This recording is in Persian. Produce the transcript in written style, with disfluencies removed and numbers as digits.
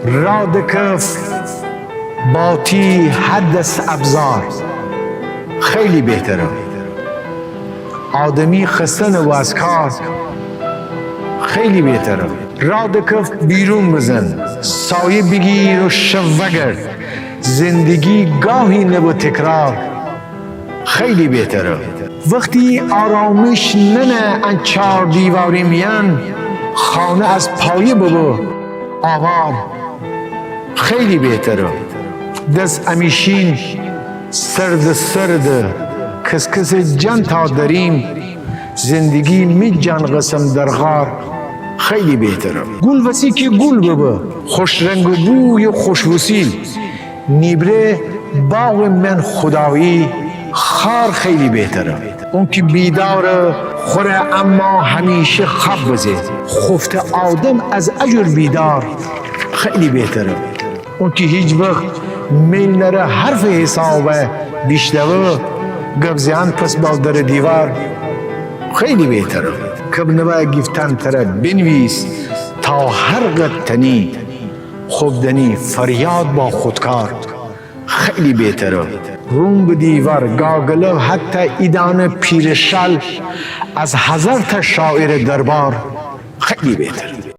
رادکف باتی حدث ابزار خیلی بهتره. آدمی خستن و از کار خیلی بهتره. رادکف بیرون بزن، سایه بگیر و شوگر، زندگی گاهی نبو تکرار خیلی بهتره. وقتی آرامش ننه ان چار دیواری میان، خانه از پایه ببو آوار خیلی بهتره. دست امیشین سرد کس جن تا داریم، زندگی می جان قسم در غار خیلی بهتره. گل وسی که گل ببو، خوش رنگ و بوی و خوش وسیل، نیبره باغ من خدایی خار خیلی بهتره. اون که بیداره خوره اما همیشه خواب بزه، خفت آدم از اجر بیدار خیلی بهتره. اون که هیچ وقت میل نره حرف حسابه بیشتوه گبزیان پس بالدر دیوار خیلی بهتره. کب نبا گفتن تره بنویس تا هر قد تنی، خوبدنی فریاد با خودکار خیلی بهتره. روم به دیوار گاگله حتی ایدان پیرشل از هزار تا شاعر دربار خیلی بهتره.